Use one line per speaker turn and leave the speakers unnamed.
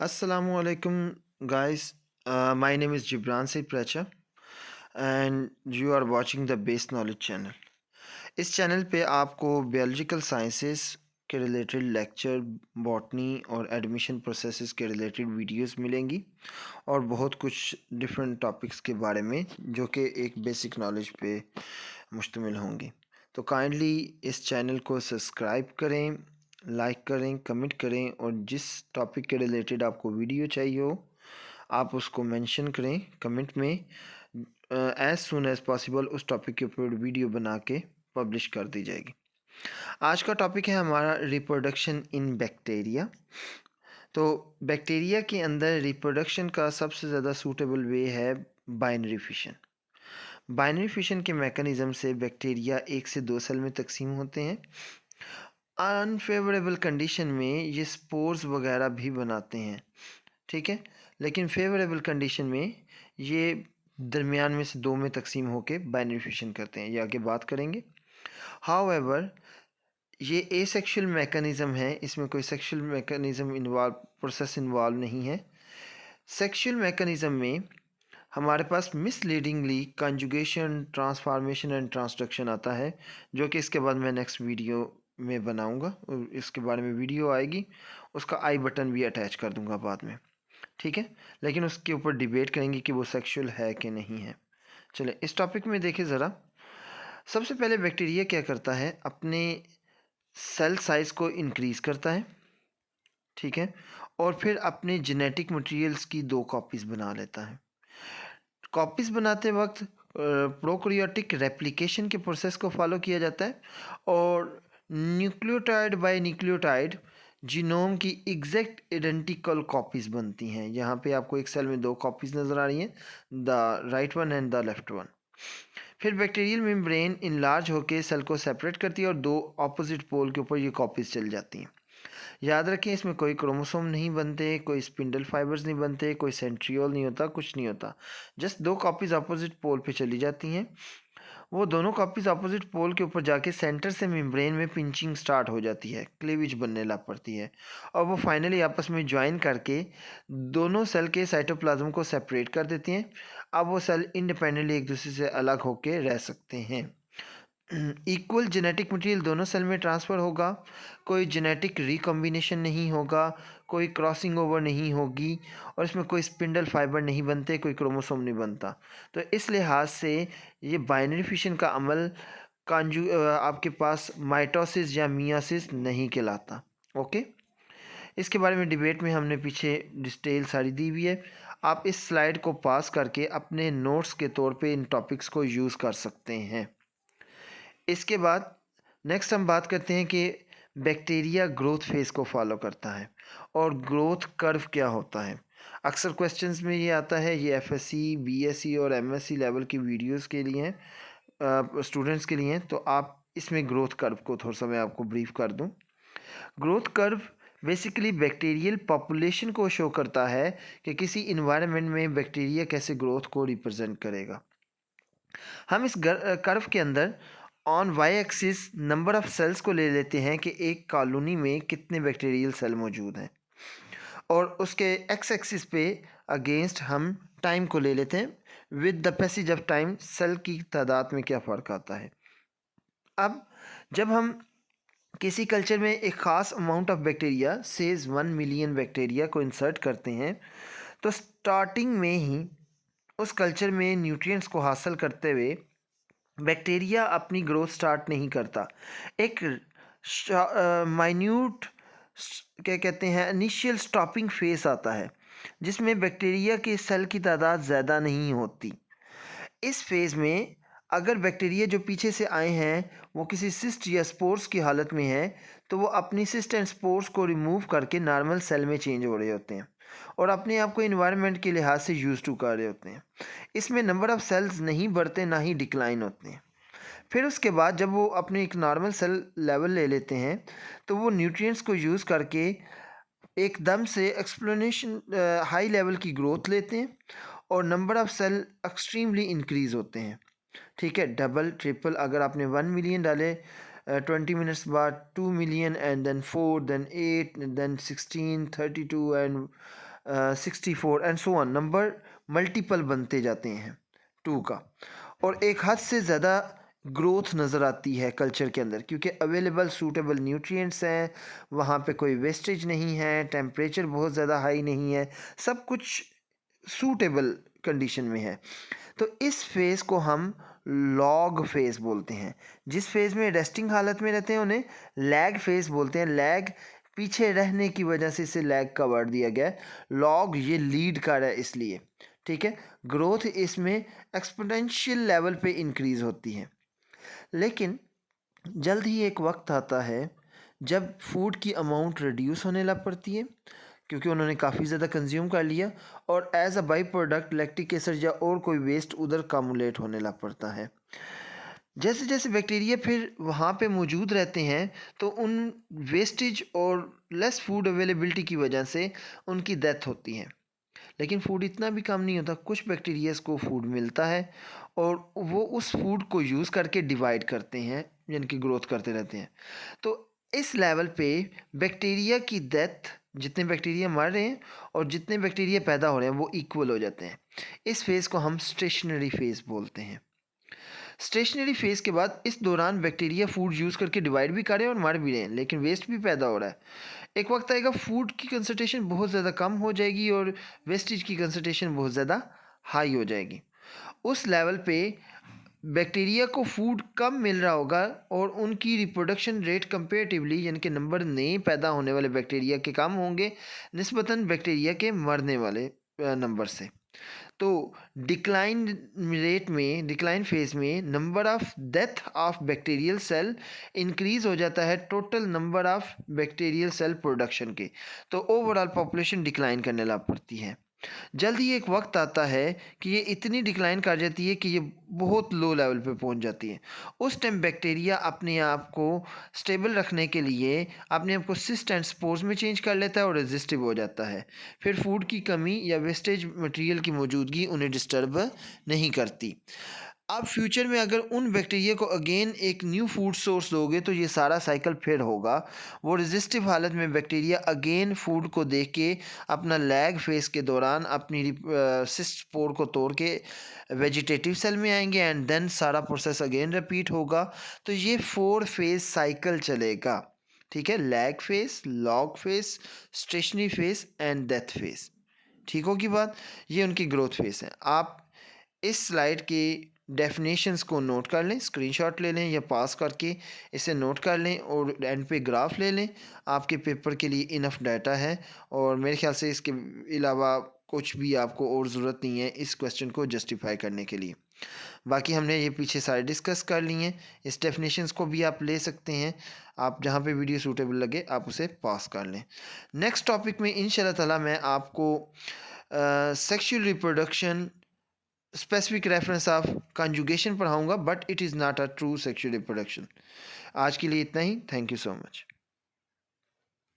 Assalamu alaikum, guys. My name is Jibran Said Pracha and you are watching the Base Knowledge channel. इस channel पे आपको biological sciences के related lecture, botany और admission processes के related videos मिलेंगी और बहुत कुछ डिफरेंट टॉपिक्स के बारे में जो कि एक बेसिक नॉलेज पे मुश्तमिल होंगी। तो काइंडली इस चैनल को सब्सक्राइब करें, लाइक करें, कमेंट करें और जिस टॉपिक के रिलेटेड आपको वीडियो चाहिए हो आप उसको मेंशन करें कमेंट में। एज सुन एज पॉसिबल उस टॉपिक के ऊपर वीडियो बना के पब्लिश कर दी जाएगी। आज का टॉपिक है हमारा रिप्रोडक्शन इन बैक्टीरिया। तो बैक्टीरिया के अंदर रिप्रोडक्शन का सबसे ज़्यादा सूटेबल वे है बाइनरी फिशन। बाइनरी फिशन के मैकेनिज़्म से बैक्टीरिया 1 से 2 सेल में तकसीम होते हैं। अनफेवरेबल कंडीशन में ये स्पोर्स वगैरह भी बनाते हैं, ठीक है, लेकिन फेवरेबल कंडीशन में ये दरमियान में से 2 में तकसीम होके बाइनरी फिशन करते हैं, ये आगे बात करेंगे। हाउएवर ये एसेक्सुअल मैकेनिज़्म है, इसमें कोई सेक्सुअल मैकेनिज़्म प्रोसेस इन्वॉल्व नहीं है। सेक्सुअल मैकेनिज़्म में हमारे पास मिसलीडिंगली कंजुगेशन, ट्रांसफॉर्मेशन एंड ट्रांसडक्शन आता है, जो कि इसके बाद मैं नेक्स्ट वीडियो में बनाऊंगा और इसके बारे में वीडियो आएगी, उसका आई बटन भी अटैच कर दूंगा बाद में, ठीक है, लेकिन उसके ऊपर डिबेट करेंगे कि वो सेक्सुअल है कि नहीं है। चले इस टॉपिक में देखें ज़रा। सबसे पहले बैक्टीरिया क्या करता है, अपने सेल साइज़ को इंक्रीज़ करता है, ठीक है, और फिर अपने जेनेटिक मटेरियल्स की 2 कॉपीज़ बना लेता है। कॉपीज़ बनाते वक्त प्रोकैरियोटिक रेप्लिकेशन के प्रोसेस को फॉलो किया जाता है और न्यूक्लियोटाइड बाय न्यूक्लियोटाइड जीनोम की एग्जैक्ट आइडेंटिकल कॉपीज़ बनती हैं। यहाँ पे आपको एक सेल में 2 कॉपीज़ नज़र आ रही हैं, the right one and the left one. फिर बैक्टीरियल मेम्ब्रेन इनलार्ज होकर सेल को सेपरेट करती है और 2 ऑपोजिट पोल के ऊपर ये कॉपीज़ चल जाती हैं। याद रखें इसमें कोई क्रोमोसोम नहीं बनते, कोई स्पिंडल फाइबर्स नहीं बनते, कोई सेंट्रियोल नहीं होता, कुछ नहीं होता। जस्ट 2 कॉपीज़ अपोजिट पोल पे चली जाती हैं। वो दोनों कॉपीज़ अपोजिट पोल के ऊपर जाके सेंटर से मेम्ब्रेन में पिंचिंग स्टार्ट हो जाती है, क्लीवेज बनने लग पड़ती है और वो फाइनली आपस में ज्वाइन करके दोनों सेल के साइटोप्लाज्म को सेपरेट कर देती हैं। अब वो सेल इंडिपेंडेंटली एक दूसरे से अलग होकर रह सकते हैं। इक्वल जेनेटिक मटेरियल दोनों सेल में ट्रांसफ़र होगा, कोई जेनेटिक रिकॉम्बिनेशन नहीं होगा, कोई क्रॉसिंग ओवर नहीं होगी और इसमें कोई स्पिंडल फाइबर नहीं बनते, कोई क्रोमोसोम नहीं बनता। तो इस लिहाज से ये बाइनरी फिशन का अमल आपके पास माइटोसिस या मियोसिस नहीं कहलाता। ओके, इसके बारे में डिबेट में हमने पीछे डिटेल सारी दी हुई है। आप इस स्लाइड को पास करके अपने नोट्स के तौर पे इन टॉपिक्स को यूज़ कर सकते हैं। इसके बाद नेक्स्ट हम बात करते हैं कि बैक्टीरिया ग्रोथ फेज़ को फॉलो करता है और ग्रोथ कर्व क्या होता है। अक्सर क्वेश्चंस में ये आता है, ये एफएससी, बीएससी और एमएससी लेवल की वीडियोस के लिए हैं, स्टूडेंट्स के लिए हैं, तो आप इसमें ग्रोथ कर्व को थोड़ा सा मैं आपको ब्रीफ कर दूं। Growth curve basically bacterial population को शो करता है कि किसी इन्वायरमेंट में बैक्टीरिया कैसे ग्रोथ को रिप्रेजेंट करेगा। हम इस कर्व के अंदर on Y axis number of cells को ले लेते हैं कि एक कॉलोनी में कितने बैक्टीरियल सेल मौजूद हैं और उसके एक्स एक्सिस पे अगेंस्ट हम टाइम को ले लेते हैं with the passage of time, cell की तादाद में क्या फ़र्क आता है। अब जब हम किसी कल्चर में एक ख़ास amount of bacteria says 1 million bacteria को इंसर्ट करते हैं तो स्टार्टिंग में ही उस कल्चर में न्यूट्रिएंट्स को हासिल करते हुए बैक्टीरिया अपनी ग्रोथ स्टार्ट नहीं करता। एक माइन्यूट क्या कहते हैं इनिशियल स्टॉपिंग फेस आता है जिसमें बैक्टीरिया के सेल की तादाद ज़्यादा नहीं होती। इस फेज़ में अगर बैक्टीरिया जो पीछे से आए हैं वो किसी सिस्ट या स्पोर्स की हालत में है तो वो अपनी सिस्ट एंड स्पोर्स को रिमूव करके नॉर्मल सेल में चेंज हो रहे होते हैं और अपने आप को इन्वायरमेंट के लिहाज से यूज टू कर रहे होते हैं। इसमें नंबर ऑफ़ सेल्स नहीं बढ़ते, ना ही डिक्लाइन होते हैं। फिर उसके बाद जब वो अपने एक नॉर्मल सेल लेवल ले लेते हैं तो वो न्यूट्रिएंट्स को यूज़ करके एकदम से एक्सप्लोनेशन हाई लेवल की ग्रोथ लेते हैं और number of cell extremely increase होते हैं, ठीक है। डबल ट्रिपल, अगर आपने 1 मिलियन डाले 20 मिनट्स बाद 2 million and then 4 then 8 then 16 32 and 64 and so on. Number multiple बनते जाते हैं 2 का, और एक हद से ज़्यादा ग्रोथ नज़र आती है कल्चर के अंदर, क्योंकि अवेलेबल सूटेबल न्यूट्रिएंट्स हैं, वहाँ पे कोई वेस्टेज नहीं है, टेम्परेचर बहुत ज़्यादा हाई नहीं है, सब कुछ सूटेबल कंडीशन में है। तो इस फेज़ को हम लॉग फेज़ बोलते हैं। जिस फेज़ में रेस्टिंग हालत में रहते हैं उन्हें लैग फेज़ बोलते हैं। लैग पीछे रहने की वजह से इसे लैग का वर्ड दिया गया है। लॉग ये लीड कर रहा है इसलिए, ठीक है। ग्रोथ इसमें एक्सपोनेंशियल लेवल पे इंक्रीज होती है, लेकिन जल्द ही एक वक्त आता है जब फूड की अमाउंट रिड्यूस होने लग पड़ती है, क्योंकि उन्होंने काफ़ी ज़्यादा कंज्यूम कर लिया, और as a by product lactic acid या और कोई वेस्ट उधर कम्युलेट होने लग पड़ता है। जैसे जैसे बैक्टीरिया फिर वहाँ पे मौजूद रहते हैं, तो उन वेस्टेज और लेस फूड अवेलेबिलिटी की वजह से उनकी डेथ होती है। लेकिन फूड इतना भी कम नहीं होता, कुछ बैक्टीरियाज को फूड मिलता है और वो उस फूड को यूज़ करके डिवाइड करते हैं, यानी कि ग्रोथ करते रहते हैं। तो इस लेवल पे बैक्टीरिया की डेथ, जितने बैक्टीरिया मर रहे हैं और जितने बैक्टीरिया पैदा हो रहे हैं वो इक्वल हो जाते हैं। इस फेज़ को हम स्टेशनरी फेज़ बोलते हैं। स्टेशनरी फेज़ के बाद इस दौरान बैक्टीरिया फूड यूज़ करके डिवाइड भी कर रहे हैं और मर भी रहे हैं, लेकिन वेस्ट भी पैदा हो रहा है। एक वक्त आएगा फूड की कंसंट्रेशन बहुत ज़्यादा कम हो जाएगी और वेस्टेज की कंसंट्रेशन बहुत ज़्यादा हाई हो जाएगी। उस लेवल पे बैक्टीरिया को फूड कम मिल रहा होगा और उनकी रिप्रोडक्शन रेट कंपेरेटिवली, यानी कि नंबर नए पैदा होने वाले बैक्टीरिया के कम होंगे निस्बतन बैक्टीरिया के मरने वाले नंबर से। तो डिक्लाइन रेट में, डिक्लाइन फेज में number of death of bacterial cell increase हो जाता है total number of bacterial cell production के, तो ओवरऑल पॉपुलेशन डिक्लाइन करने लग पड़ती है। जल्द ही एक वक्त आता है कि ये इतनी डिक्लाइन कर जाती है कि ये बहुत लो लेवल पे पहुंच जाती है। उस टाइम बैक्टीरिया अपने आप को स्टेबल रखने के लिए अपने आप को सिस्ट एंड स्पोर्स में चेंज कर लेता है और रेजिस्टिव हो जाता है। फिर फूड की कमी या वेस्टेज मटेरियल की मौजूदगी उन्हें डिस्टर्ब नहीं करती। अब फ्यूचर में अगर उन बैक्टीरिया को अगेन एक न्यू फूड सोर्स दोगे तो ये सारा साइकिल फिर होगा। वो रेजिस्टिव हालत में बैक्टीरिया अगेन फूड को देख के अपना लैग फेस के दौरान अपनी सिस्ट स्पोर को तोड़ के वेजिटेटिव सेल में आएंगे एंड देन सारा प्रोसेस अगेन रिपीट होगा। तो ये 4 फेज साइकिल चलेगा, ठीक है। Lag phase, log phase, stationary phase and death phase. ठीक होगी बात। ये उनकी ग्रोथ फेस है। आप इस स्लाइड के डेफिनेशंस को नोट कर लें, स्क्रीनशॉट ले लें या पास करके इसे नोट कर लें और एंड पे ग्राफ ले लें। आपके पेपर के लिए इनफ डाटा है और मेरे ख्याल से इसके अलावा कुछ भी आपको और ज़रूरत नहीं है इस क्वेश्चन को जस्टिफाई करने के लिए। बाकी हमने ये पीछे सारे डिस्कस कर लिए हैं। इस डेफिनेशंस को भी आप ले सकते हैं, आप जहाँ पे वीडियो सूटेबल लगे आप उसे पास कर लें। नेक्स्ट टॉपिक में इंशाल्लाह ताला मैं आपको sexual reproduction specific reference of conjugation पढ़ाऊंगा, but it is not a true sexual reproduction. आज के लिए इतना ही। Thank you so much.